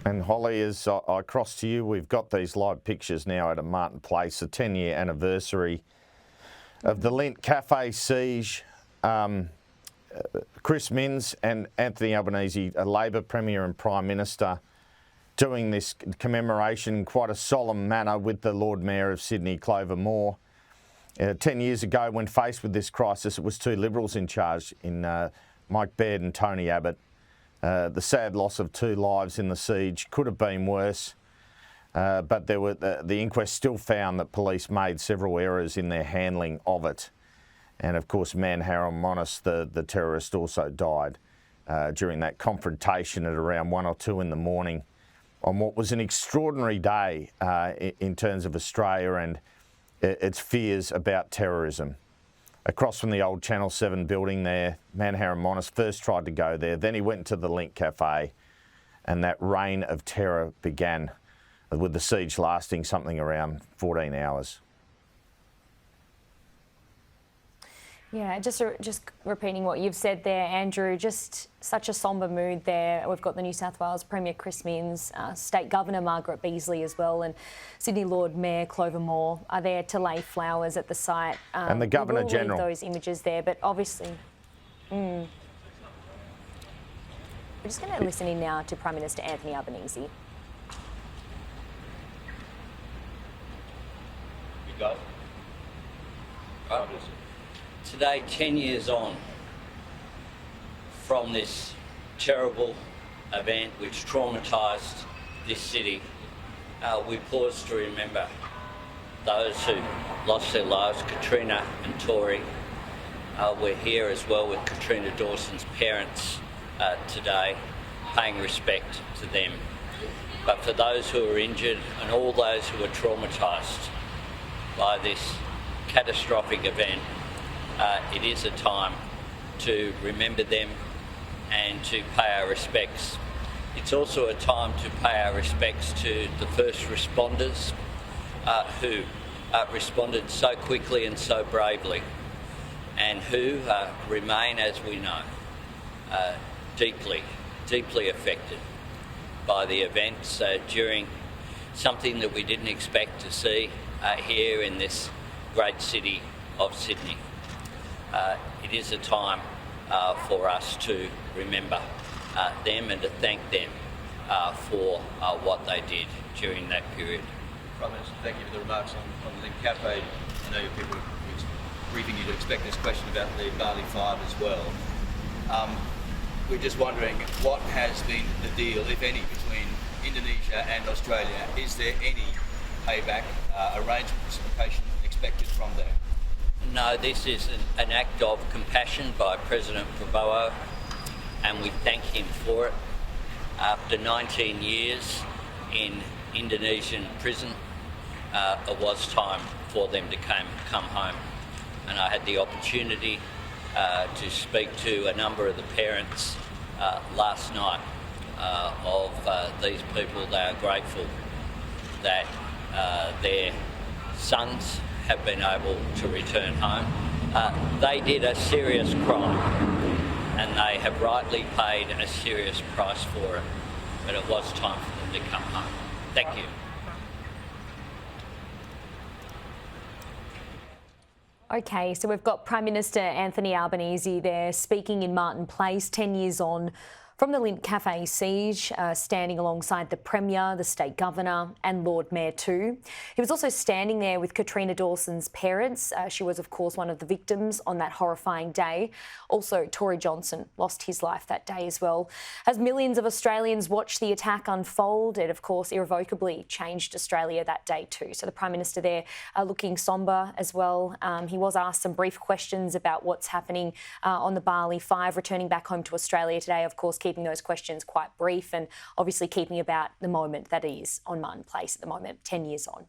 And Holly, as I cross to you, we've got these live pictures now at Martin Place, the 10-year anniversary of the Lindt Cafe siege. Chris Minns and Anthony Albanese, a Labor Premier and Prime Minister, doing this commemoration in quite a solemn manner with the Lord Mayor of Sydney, Clover Moore. 10 years ago, when faced with this crisis, it was two Liberals in charge in Mike Baird and Tony Abbott. The sad loss of two lives in the siege could have been worse, but the inquest still found that police made several errors in their handling of it. And of course, Manharam Monis, the terrorist, also died during that confrontation at around 1 or 2 in the morning on what was an extraordinary day in terms of Australia and its fears about terrorism. Across from the old Channel 7 building there, Manharam Monis first tried to go there, then he went to the Lindt Cafe, and that reign of terror began, with the siege lasting something around 14 hours. Yeah, just repeating what you've said there, Andrew, just such a sombre mood there. We've got the New South Wales Premier Chris Minns, State Governor Margaret Beazley as well, and Sydney Lord Mayor Clover Moore are there to lay flowers at the site. And the Governor General. Leave those images there, but obviously... We're just going to listen in now to Prime Minister Anthony Albanese. You go. Right. Today, 10 years on from this terrible event which traumatised this city, we pause to remember those who lost their lives, Katrina and Tori. We're here as well with Katrina Dawson's parents today, paying respect to them. But for those who are injured and all those who are traumatised by this catastrophic event, it is a time to remember them and to pay our respects. It's also a time to pay our respects to the first responders who responded so quickly and so bravely, and who remain, as we know, deeply affected by the events during something that we didn't expect to see here in this great city of Sydney. It is a time for us to remember them and to thank them for what they did during that period. Prime Minister, thank you for the remarks on the Lindt Cafe. I know people were briefing you to expect this question about the Bali 5 as well. We're just wondering what has been the deal, if any, between Indonesia and Australia. Is there any payback arrangement, reciprocation expected from there? No, this is an act of compassion by President Prabowo, and we thank him for it. After 19 years in Indonesian prison, it was time for them to come home. And I had the opportunity to speak to a number of the parents last night of these people. They are grateful that their sons have been able to return home. They did a serious crime, and they have rightly paid a serious price for it, but it was time for them to come home. Thank you. Okay, so we've got Prime Minister Anthony Albanese there speaking in Martin Place, 10 years on from the Lindt Cafe siege, standing alongside the Premier, the State Governor and Lord Mayor too. He was also standing there with Katrina Dawson's parents. She was, of course, one of the victims on that horrifying day. Also, Tory Johnson lost his life that day as well. As millions of Australians watched the attack unfold, it, of course, irrevocably changed Australia that day too. So the Prime Minister there looking sombre as well. He was asked some brief questions about what's happening on the Bali 5, returning back home to Australia today, of course, keeping those questions quite brief and obviously keeping about the moment that is on Martin Place at the moment, 10 years on.